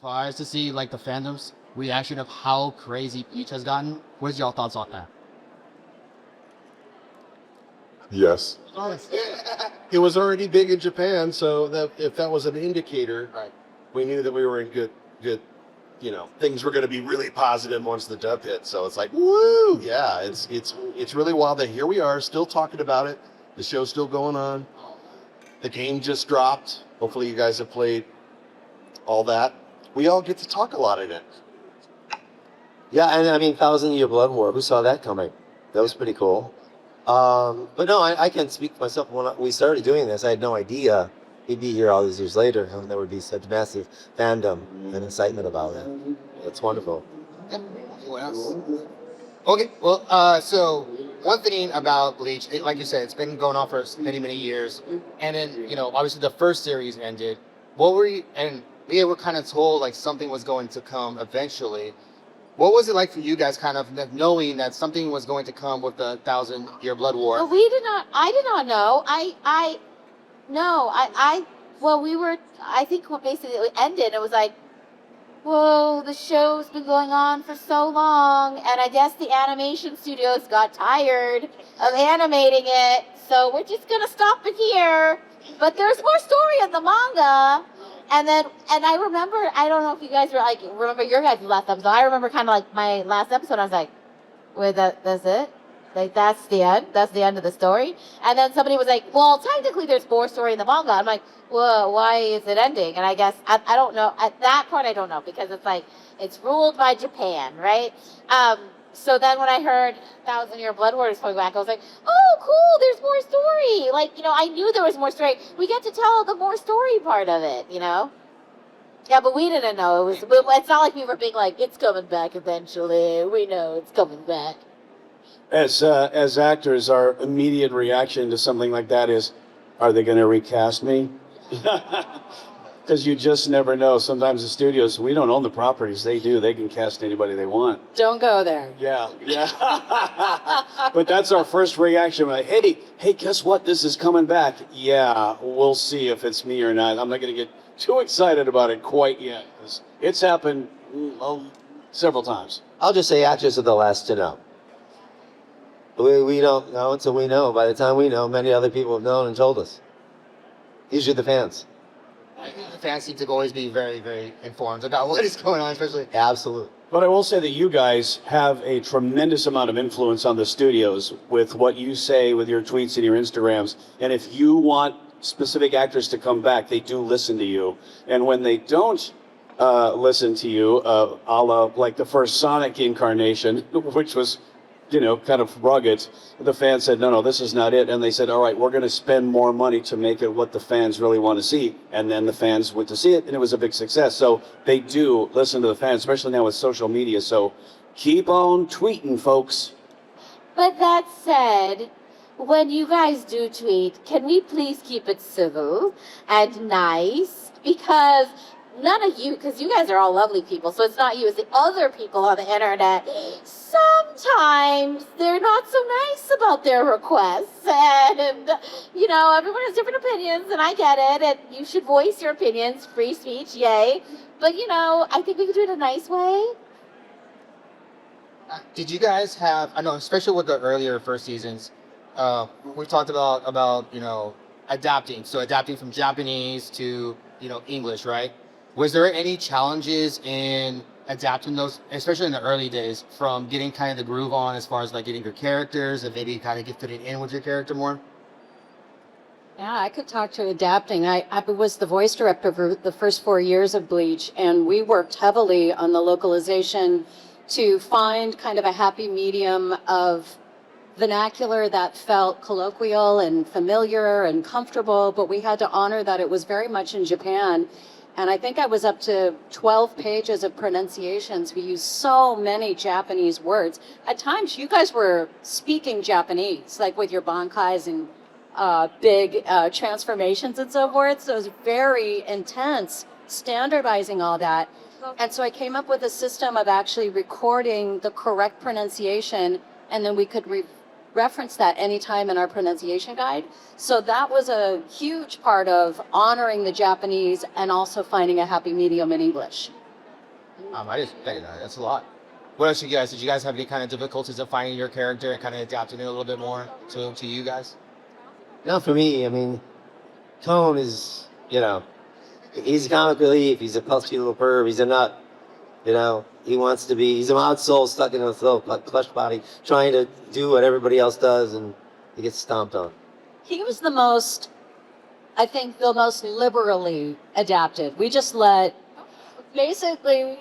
surprised to see like the fandom's reaction of how crazy Bleach has gotten? What's your thoughts on that? Yes. It was already big in Japan, so that if that was an indicator, Right. we knew that we were in good, things were going to be really positive once the dub hit. So it's like, woo, yeah, it's really wild that here we are still talking about it. The show's still going on. The game just dropped. Hopefully you guys have played all that. We all get to talk a lot in it. Yeah, and I mean, Thousand Year Blood War. Who saw that coming? That was pretty cool. But no, I can speak for myself. When we started doing this, I had no idea he'd be here all these years later, and there would be such massive fandom and excitement about it. It's wonderful. Anyone else? Okay, well, so one thing about Bleach, like you said, it's been going on for many, many years. And then, obviously the first series ended. What were you, and we were kind of told like something was going to come eventually. What was it like for you guys kind of knowing that something was going to come with the 1,000-Year Blood War? Well, I did not know. I think what basically it ended, it was like, whoa, the show's been going on for so long, and I guess the animation studios got tired of animating it, so we're just gonna stop it here. But there's more story in the manga. And I remember, I don't know if you guys remember your guys' last episode. I remember kind of like my last episode, I was like, wait, that's it? Like, that's the end? That's the end of the story? And then somebody was like, well, technically there's more story in the manga. I'm like, well, why is it ending? And I guess, I don't know. At that part, I don't know, because it's like, it's ruled by Japan, right? So then when I heard 1,000-Year Blood War is coming back, I was like, oh, cool, there's more story. Like, I knew there was more story. We get to tell the more story part of it, Yeah, but we didn't know. It's not like we were being like, it's coming back eventually. We know it's coming back. As actors, our immediate reaction to something like that is, are they going to recast me? Because you just never know. Sometimes the studios, we don't own the properties. They do. They can cast anybody they want. Don't go there. Yeah. But that's our first reaction. Like, hey, guess what? This is coming back. Yeah, we'll see if it's me or not. I'm not going to get too excited about it quite yet. It's happened several times. I'll just say actors are the last to know. We don't know until we know. By the time we know, many other people have known and told us. Usually the fans. I think the fans seem to always be very, very informed about what is going on, especially. Absolutely. But I will say that you guys have a tremendous amount of influence on the studios with what you say with your tweets and your Instagrams. And if you want specific actors to come back, they do listen to you. And when they don't listen to you, a la like the first Sonic incarnation, which was kind of rugged, the fans said, no, this is not it. And they said, all right, we're going to spend more money to make it what the fans really want to see. And then the fans went to see it, and it was a big success. So they do listen to the fans, especially now with social media. So keep on tweeting, folks. But that said, when you guys do tweet, can we please keep it civil and nice? Because none of you, because you guys are all lovely people, so it's not you, it's the other people on the internet. Sometimes they're not so nice about their requests, and everyone has different opinions, and I get it, and you should voice your opinions, free speech, yay. But I think we could do it a nice way. Did you guys have, I know, especially with the earlier first seasons, we talked about adapting, so adapting from Japanese to English, right? Was there any challenges in adapting those, especially in the early days, from getting kind of the groove on as far as like getting your characters and maybe kind of fitting in with your character more? Yeah, I could talk to adapting. I was the voice director for the first 4 years of Bleach, and we worked heavily on the localization to find kind of a happy medium of vernacular that felt colloquial and familiar and comfortable, but we had to honor that it was very much in Japan. And I think I was up to 12 pages of pronunciations. We used so many Japanese words. At times, you guys were speaking Japanese, like with your bankais and big transformations and so forth. So it was very intense, standardizing all that. And so I came up with a system of actually recording the correct pronunciation, and then we could reference that anytime in our pronunciation guide. So that was a huge part of honoring the Japanese and also finding a happy medium in English. I just think that's a lot. What else you guys? Did you guys have any kind of difficulties of finding your character and kind of adapting it a little bit more to you guys? Now, for me, I mean, Tone is, he's a comic relief. He's a puffy little perv. He's a nut. He wants to be, he's a mod soul stuck in a little plush body, trying to do what everybody else does, and he gets stomped on. He was the most liberally adapted. We just basically, we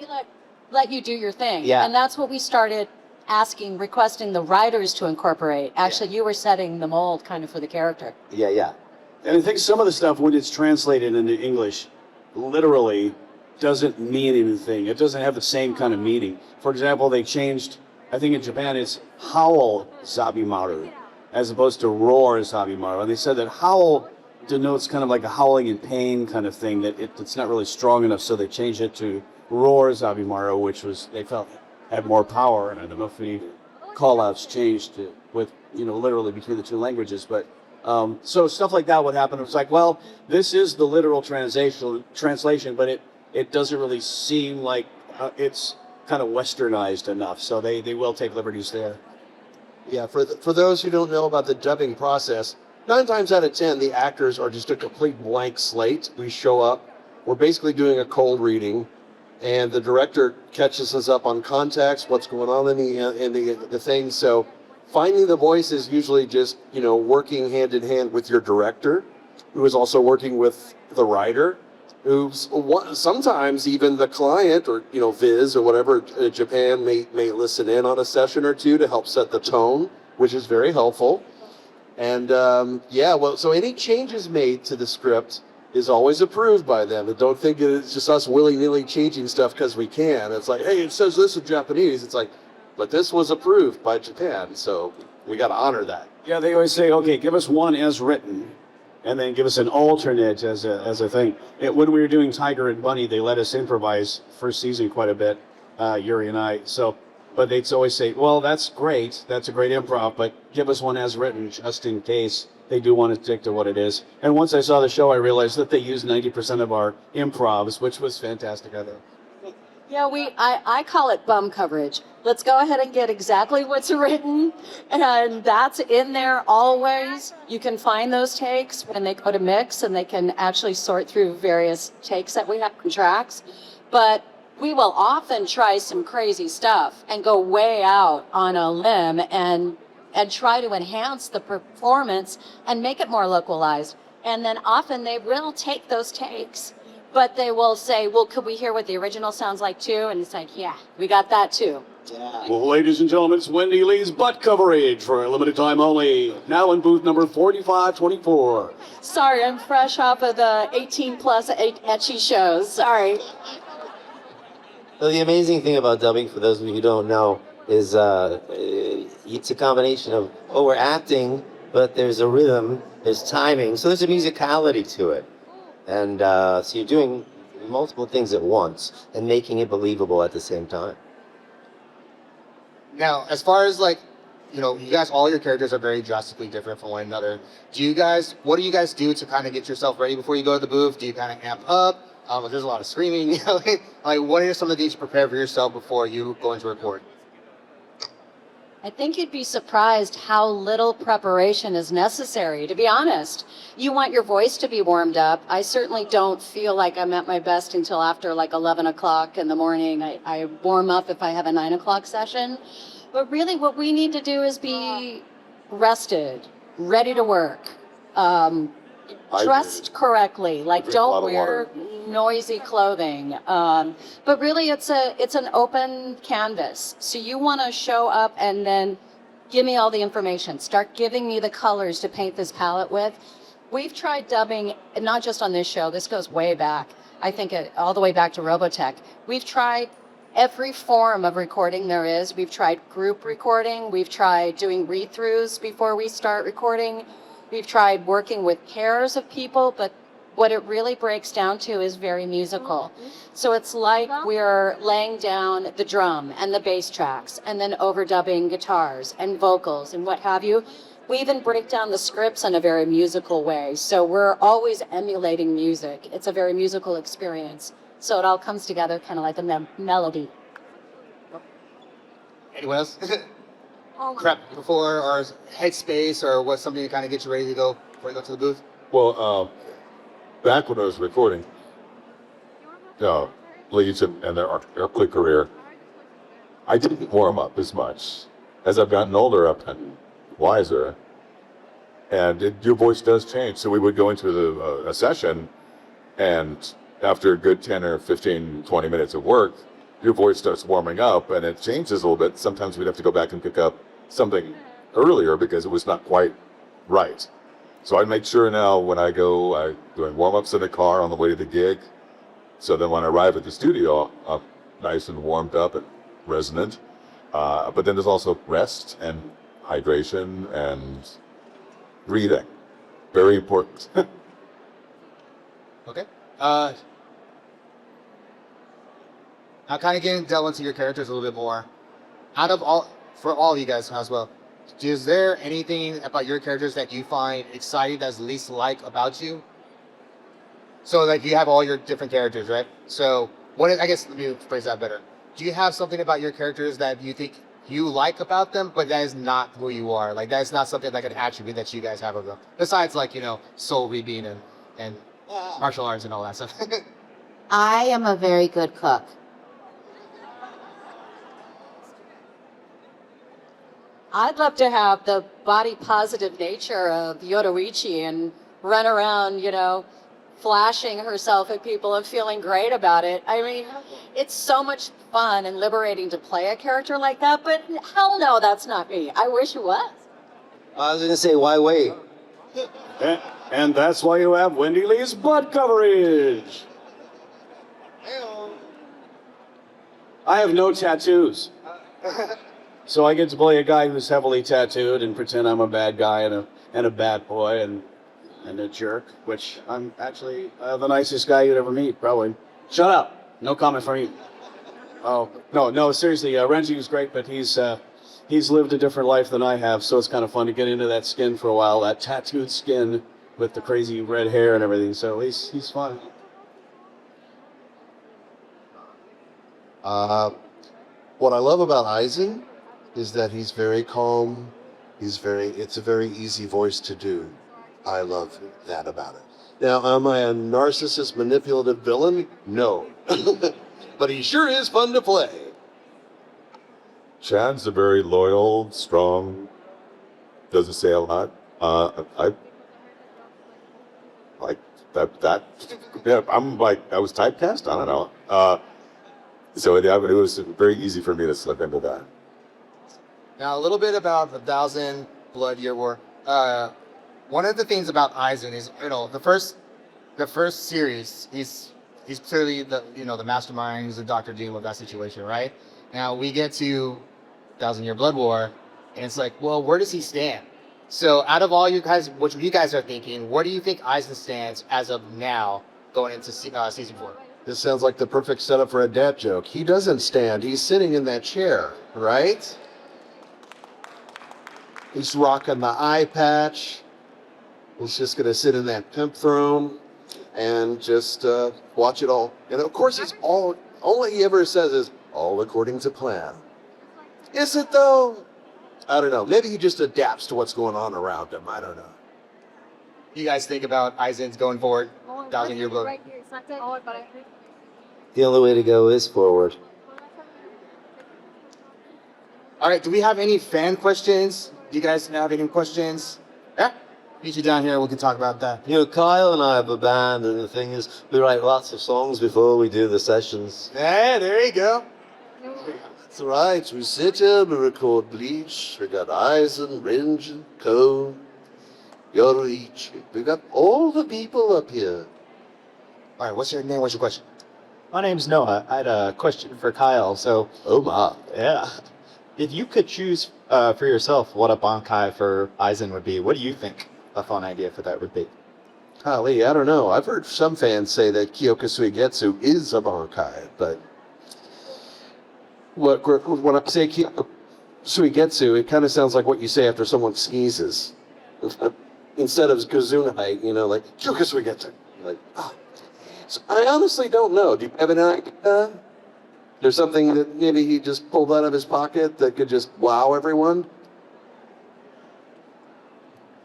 let you do your thing. Yeah. And that's what we started requesting the writers to incorporate. Actually, you were setting the mold kind of for the character. Yeah. And I think some of the stuff, when it's translated into English, literally doesn't mean anything. It doesn't have the same kind of meaning. For example, they changed, I think in Japan, it's howl zabimaru, as opposed to roar zabimaru. And they said that howl denotes kind of like a howling in pain kind of thing, that it's not really strong enough, so they changed it to roar zabimaru, which they felt had more power. And I don't know if any call-outs changed with, literally between the two languages, but so stuff like that would happen. It was like, well, this is the literal translation, but it doesn't really seem like it's kind of westernized enough, so they will take liberties there. Yeah, for those who don't know about the dubbing process, 9 times out of 10, the actors are just a complete blank slate. We show up, we're basically doing a cold reading, and the director catches us up on context, what's going on in the thing. So finding the voice is usually just, working hand in hand with your director, who is also working with the writer, who's sometimes even the client or, Viz or whatever, Japan may listen in on a session or two to help set the tone, which is very helpful. And so any changes made to the script is always approved by them. And don't think it's just us willy-nilly changing stuff because we can. It's like, hey, it says this in Japanese. It's like, but this was approved by Japan, so we got to honor that. Yeah, they always say, okay, give us one as written, and then give us an alternate as a thing. When we were doing Tiger and Bunny, they let us improvise first season quite a bit, Yuri and I. So, but they'd always say, well, that's great. That's a great improv, but give us one as written just in case they do want to stick to what it is. And once I saw the show, I realized that they used 90% of our improvs, which was fantastic, I think. Yeah, I call it bum coverage. Let's go ahead and get exactly what's written, and that's in there always. You can find those takes when they go to mix, and they can actually sort through various takes that we have in tracks. But we will often try some crazy stuff and go way out on a limb and try to enhance the performance and make it more localized. And then often they will take those takes, but they will say, well, could we hear what the original sounds like too? And it's like, yeah, we got that too. Yeah. Well, ladies and gentlemen, it's Wendee Lee's butt coverage for a limited time only. Now in booth number 4524. Sorry, I'm fresh off of the 18 plus etchy shows. Sorry. So the amazing thing about dubbing, for those of you who don't know, is it's a combination of, we're acting, but there's a rhythm, there's timing, so there's a musicality to it. And so you're doing multiple things at once and making it believable at the same time. Now, as far as you guys, all your characters are very drastically different from one another. What do you guys do to kind of get yourself ready before you go to the booth? Do you kind of amp up? There's a lot of screaming. What are some of the things you prepare for yourself before you go into record? I think you'd be surprised how little preparation is necessary, to be honest. You want your voice to be warmed up. I certainly don't feel like I'm at my best until after 11 o'clock in the morning. I warm up if I have a 9 o'clock session. But really what we need to do is be rested, ready to work, dressed correctly. Don't wear noisy clothing. But really it's an open canvas. So you want to show up and then give me all the information. Start giving me the colors to paint this palette with. We've tried dubbing, not just on this show, this goes way back. I think all the way back to Robotech. We've tried every form of recording there is. We've tried group recording. We've tried doing read-throughs before we start recording. We've tried working with pairs of people, but what it really breaks down to is very musical. So it's like we're laying down the drum and the bass tracks and then overdubbing guitars and vocals and what have you. We even break down the scripts in a very musical way. So we're always emulating music. It's a very musical experience. So it all comes together kind of like a melody. Anyone else? Prep before or headspace or what's something to kind of get you ready to go before you go to the booth? Well, back when I was recording Bleach and their early career, I didn't warm up as much. As I've gotten older, I've gotten wiser, and your voice does change. So we would go into a session, and after a good 10 or 15, 20 minutes of work, your voice starts warming up, and it changes a little bit. Sometimes we'd have to go back and pick up something earlier because it was not quite right. So I make sure now when I go, I'm doing warm-ups in the car on the way to the gig. So then when I arrive at the studio, I'm nice and warmed up and resonant. But then there's also rest and hydration and breathing. Very important. Okay. Now kind of getting delve into your characters a little bit more. Out of all, for all of you guys as well, is there anything about your characters that you find exciting that's least like about you? So like you have all your different characters, right? So I guess let me phrase that better. Do you have something about your characters that you think you like about them, but that is not who you are? Like that is not something like an attribute that you guys have of them. Besides like, soul reading and martial arts and all that stuff. I am a very good cook. I'd love to have the body positive nature of Yoruichi and run around, flashing herself at people and feeling great about it. I mean, it's so much fun and liberating to play a character like that, but hell no, that's not me. I wish it was. I was gonna say, why wait? And that's why you have Wendee Lee's butt coverage. I have no tattoos. So I get to play a guy who's heavily tattooed and pretend I'm a bad guy and a bad boy and a jerk, which I'm actually the nicest guy you'd ever meet, probably. Shut up. No comment from you. Oh, no, seriously, Renji was great, but he's lived a different life than I have, so it's kind of fun to get into that skin for a while, that tattooed skin with the crazy red hair and everything, so he's fun. What I love about Aizen is that he's very calm. It's a very easy voice to do. I love that about it. Now, am I a narcissist, manipulative villain? No. But he sure is fun to play. Chad's a very loyal, strong, doesn't say a lot. I like that. Yeah, I'm like, I was typecast? I don't know. So it was very easy for me to slip into that. Now, a little bit about the 1,000 Blood Year War. One of the things about Aizen is, the first series, he's clearly the mastermind, he's the Dr. Doom of that situation, right? Now we get to 1,000 Year Blood War, and it's like, well, where does he stand? So, out of all you guys, what you guys are thinking, where do you think Aizen stands as of now, going into season 4? This sounds like the perfect setup for a dad joke. He doesn't stand. He's sitting in that chair, right? He's rocking the eye patch. He's just going to sit in that pimp throne and just watch it all. And of course, it's all he ever says is, all according to plan. Is it though? I don't know. Maybe he just adapts to what's going on around him. I don't know. You guys think about Aizen's going forward, 1,000 Year Blood? The only way to go is forward. All right, do we have any fan questions? Do you guys have any questions? Yeah, meet you down here. We can talk about that. Kyle and I have a band, and the thing is, we write lots of songs before we do the sessions. Yeah, there you go. That's right. We sit here, we record Bleach. We got Aizen, Renji, Ko, Yoruichi. We got all the people up here. All right, what's your name? What's your question? My name's Noah. I had a question for Kyle. So, Oh my. yeah, if you could choose for yourself what a Bankai for Aizen would be, what do you think a fun idea for that would be? Golly, I don't know. I've heard some fans say that Kyoka Suigetsu is a Bankai, but when I say Kyoka Suigetsu, it kind of sounds like what you say after someone sneezes. Instead of Kazunai, like Kyoka Suigetsu. Like, ah. I honestly don't know. Do you have an idea? There's something that maybe he just pulled out of his pocket that could just wow everyone?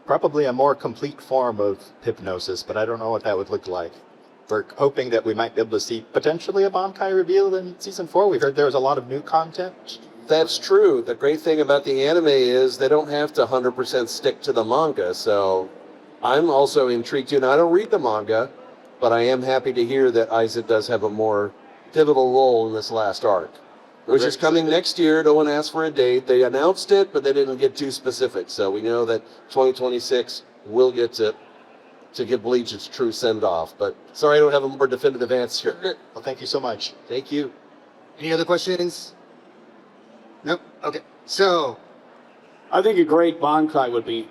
Probably a more complete form of hypnosis, but I don't know what that would look like. We're hoping that we might be able to see potentially a Bankai reveal in season 4. We heard there was a lot of new content. That's true. The great thing about the anime is they don't have to 100% stick to the manga, so I'm also intrigued too. Now, I don't read the manga, but I am happy to hear that Aizen does have a more pivotal role in this last arc, which is coming next year. No one asked for a date. They announced it, but they didn't get too specific. So we know that 2026 will get to give Bleach its true send-off. But sorry, I don't have a more definitive answer. Well, thank you so much. Thank you. Any other questions? Nope. Okay. So, I think a great Bankai would be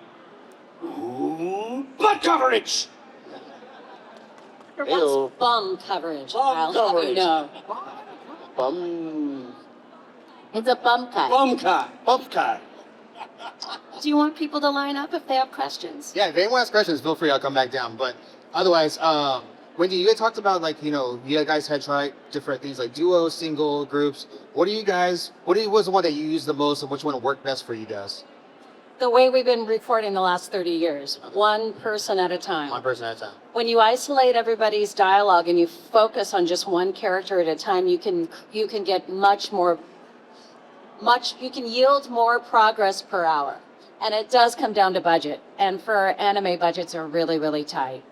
butt coverage. That's bum coverage. Bum I'll have coverage. you know. Bum. It's a bum cut. Bankai. Do you want people to line up if they have questions? yeah, if anyone has questions, feel free. I'll come back down. But otherwise, Wendy, you had talked about you guys had tried different things like duo, single, groups. What was the one that you used the most, and which one worked best for you guys? The way we've been recording the last 30 years, one person at a time. One person at a time. When you isolate everybody's dialogue and you focus on just one character at a time, you can get you can yield more progress per hour. And it does come down to budget. And for anime, budgets are really, really tight.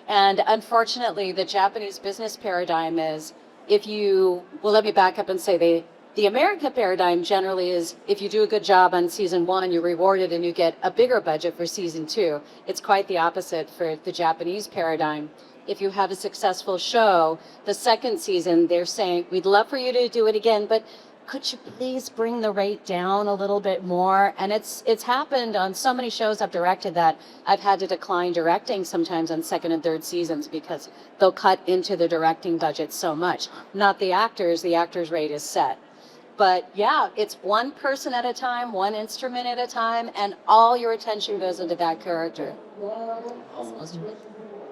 And unfortunately, the Japanese business paradigm is let me back up and say the American paradigm generally is if you do a good job on season 1, you're rewarded and you get a bigger budget for season 2. It's quite the opposite for the Japanese paradigm. If you have a successful show, the second season, they're saying, we'd love for you to do it again, but could you please bring the rate down a little bit more? And it's happened on so many shows I've directed that I've had to decline directing sometimes on second and third seasons because they'll cut into the directing budget so much. Not the actors rate is set. But yeah, it's one person at a time, one instrument at a time, and all your attention goes into that character.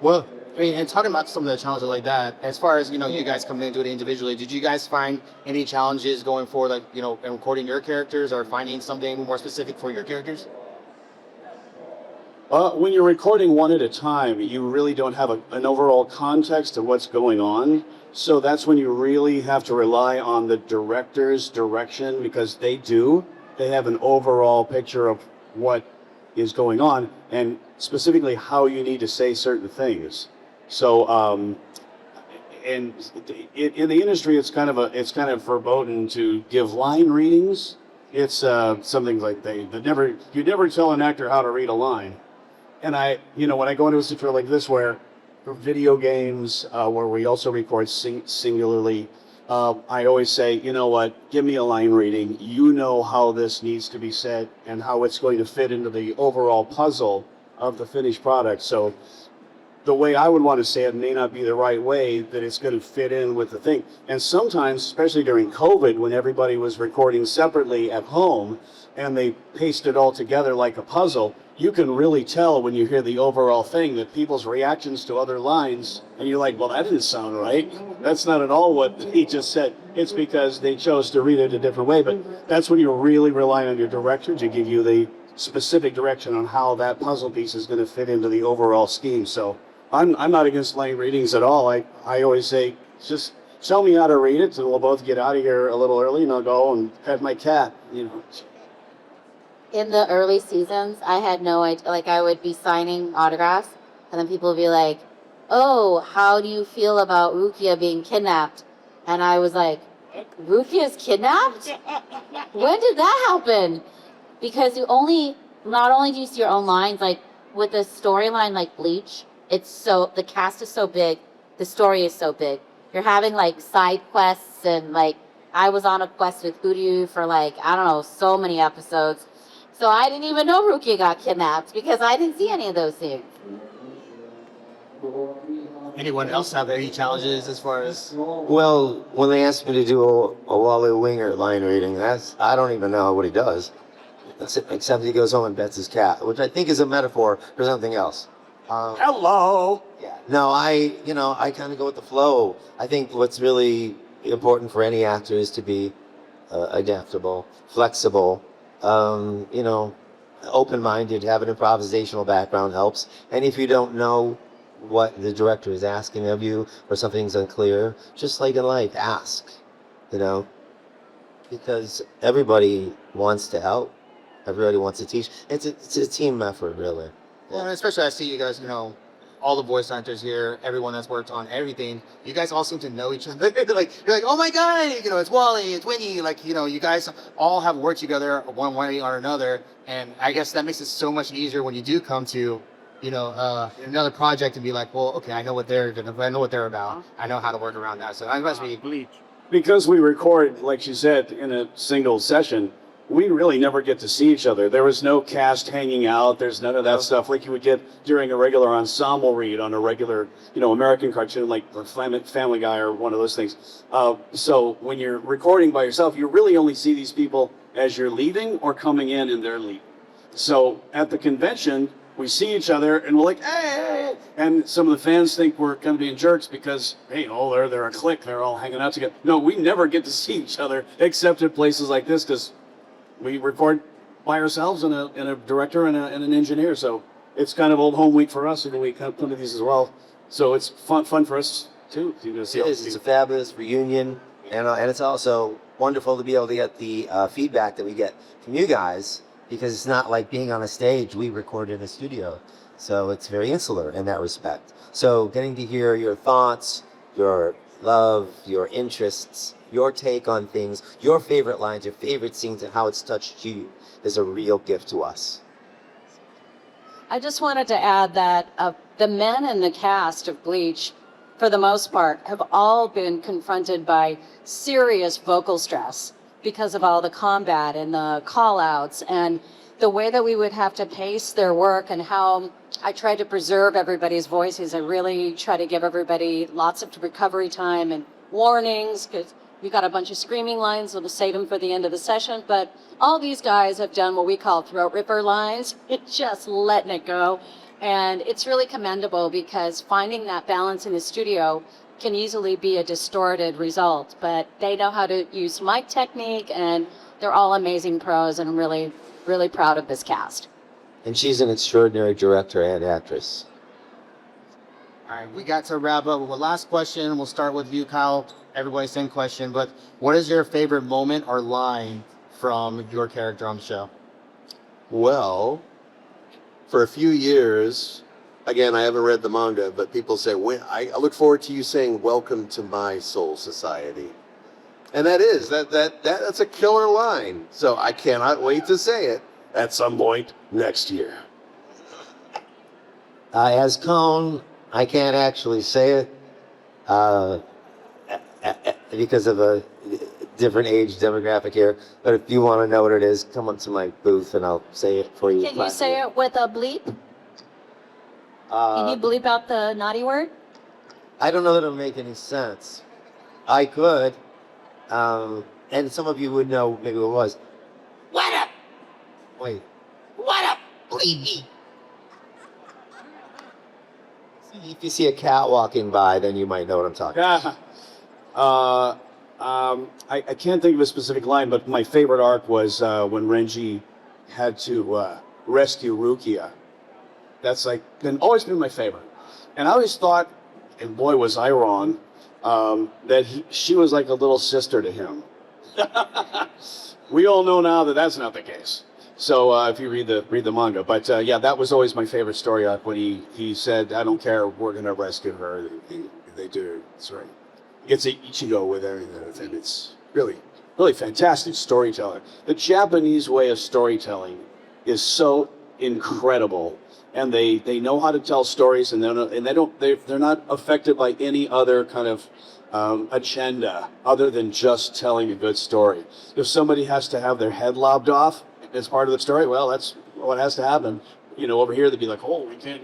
Well, I mean, and talking about some of the challenges like that, as far as, you guys coming into it individually, did you guys find any challenges going forward, in recording your characters or finding something more specific for your characters? When you're recording one at a time, you really don't have an overall context of what's going on. So that's when you really have to rely on the director's direction because they have an overall picture of what is going on and specifically how you need to say certain things. So, and in the industry, it's kind of verboten to give line readings. It's something like you never tell an actor how to read a line. And when I go into a situation like this where for video games, where we also record singularly, I always say, you know what, give me a line reading. You know how this needs to be said and how it's going to fit into the overall puzzle of the finished product. So the way I would want to say it may not be the right way that it's going to fit in with the thing. And sometimes, especially during COVID, when everybody was recording separately at home and they pasted it all together like a puzzle, you can really tell when you hear the overall thing that people's reactions to other lines, and you're like, well, that didn't sound right. That's not at all what he just said. It's because they chose to read it a different way. But that's when you really rely on your director to give you the specific direction on how that puzzle piece is going to fit into the overall scheme. So I'm not against line readings at all. I always say, just tell me how to read it, so we'll both get out of here a little early, and I'll go and pet my cat, In the early seasons, I had no idea. I would be signing autographs, and then people would be like, oh, how do you feel about Rukia being kidnapped? And I was like, Rukia's kidnapped? When did that happen? Because not only do you see your own lines, with a storyline like Bleach, the cast is so big, the story is so big. You're having side quests, and I was on a quest with Uryu for so many episodes. So I didn't even know Rukia got kidnapped because I didn't see any of those things. Anyone else have any challenges as far as? Well, when they asked me to do a Wally Wingert line reading, I don't even know what he does. Except he goes home and pets his cat, which I think is a metaphor for something else. Hello. Yeah. No, I kind of go with the flow. I think what's really important for any actor is to be adaptable, flexible, open-minded. Have an improvisational background helps. And if you don't know what the director is asking of you or something's unclear, just like in life, ask. Because everybody wants to help. Everybody wants to teach. It's a team effort, really. Well, and especially I see you guys, all the voice actors here, everyone that's worked on everything. You guys all seem to know each other. You're like, oh my god, it's Wally, it's Wendee. Like, you guys all have worked together one way or another, and I guess that makes it so much easier when you do come to, another project and be like, well, okay, I know what they're about. I know how to work around that. So that must be Bleach. Because we record, like she said, in a single session, we really never get to see each other. There was no cast hanging out. There's none of that stuff like you would get during a regular ensemble read on a regular, American cartoon like Family Guy or one of those things. So when you're recording by yourself, you really only see these people as you're leaving or coming in and they're leaving. So at the convention, we see each other and we're like, hey, and some of the fans think we're kind of being jerks because, hey, they're a clique. They're all hanging out together. No, we never get to see each other except at places like this because we record by ourselves and a director and an engineer. So it's kind of old home week for us, and we come to these as well. So it's fun for us too. It's a fabulous reunion, and it's also wonderful to be able to get the feedback that we get from you guys, because it's not like being on a stage. We record in a studio, so it's very insular in that respect. So getting to hear your thoughts, your love, your interests, your take on things, your favorite lines, your favorite scenes, and how it's touched you is a real gift to us. I just wanted to add that the men in the cast of Bleach, for the most part, have all been confronted by serious vocal stress because of all the combat and the call-outs and the way that we would have to pace their work, and how I try to preserve everybody's voices. I really try to give everybody lots of recovery time and warnings, because we got a bunch of screaming lines, so to save them for the end of the session. But all these guys have done what we call throat ripper lines. It's just letting it go. And it's really commendable, because finding that balance in the studio can easily be a distorted result. But they know how to use mic technique, and they're all amazing pros, and I'm really, really proud of this cast. And she's an extraordinary director and actress. All right, we got to wrap up with the last question. We'll start with you, Kyle. Everybody, same question, but what is your favorite moment or line from your character on the show? Well, for a few years, again, I haven't read the manga, but people say, I look forward to you saying, "Welcome to my soul society." And that's a killer line. So I cannot wait to say it at some point next year. As Cone, I can't actually say it because of a different age demographic here. But if you want to know what it is, come up to my booth and I'll say it for you. Can you say it with a bleep? Can you bleep out the naughty word? I don't know that it'll make any sense. I could. And some of you would know maybe what it was. What up? Wait. What up, bleepy? If you see a cat walking by, then you might know what I'm talking about. I can't think of a specific line, but my favorite arc was when Renji had to rescue Rukia. That's always been my favorite. And I always thought, and boy was I wrong, that she was like a little sister to him. We all know now that that's not the case. So if you read the manga, but yeah, that was always my favorite story arc when he said, "I don't care, we're gonna rescue her." They do. That's right. Gets an Ichigo with everything, and it's really fantastic storytelling. The Japanese way of storytelling is so incredible, and they know how to tell stories, and they're not affected by any other kind of agenda other than just telling a good story. If somebody has to have their head lobbed off as part of the story, well, that's what has to happen. over here they'd be like, oh, you can't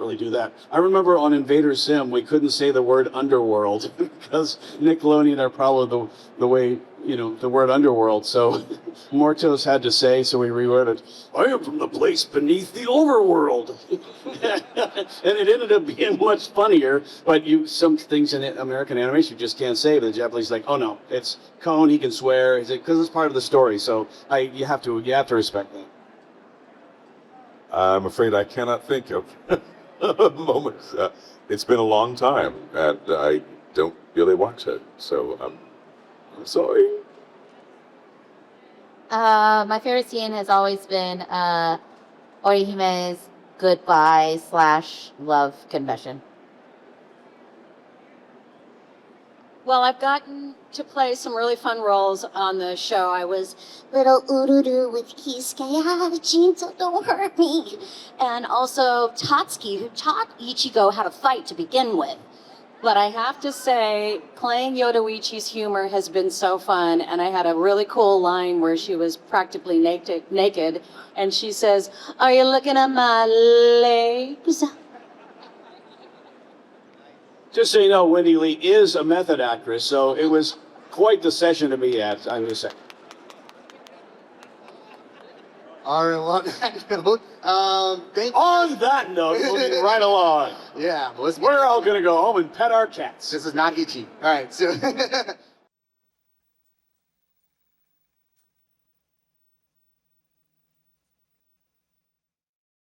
really do that. I remember on Invader Sim, we couldn't say the word underworld because Nickelodeon are probably the way, the word underworld. So Mortos had to say, so we rewrote it, I am from the place beneath the overworld. And it ended up being much funnier, but some things in American animation you just can't say, but the Japanese like, oh no, it's Cone, he can swear, because it's part of the story. So you have to respect that. I'm afraid I cannot think of moments. It's been a long time, and I don't really watch it, so I'm sorry. My favorite scene has always been Orihime's goodbye/love confession. Well, I've gotten to play some really fun roles on the show. I was little Ururu with Kisuke, Jinzo, don't hurt me. And also Tatsuki, who taught Ichigo how to fight to begin with. But I have to say, playing Yoruichi's humor has been so fun, and I had a really cool line where she was practically naked, and she says, "Are you looking at my legs?" Just so you know, Wendee Lee is a method actress, so it was quite the session to be at, I'm just saying. All right, well, On that note, moving right along. yeah, We're all going to go home and pet our cats. this is not Ichi. All right, so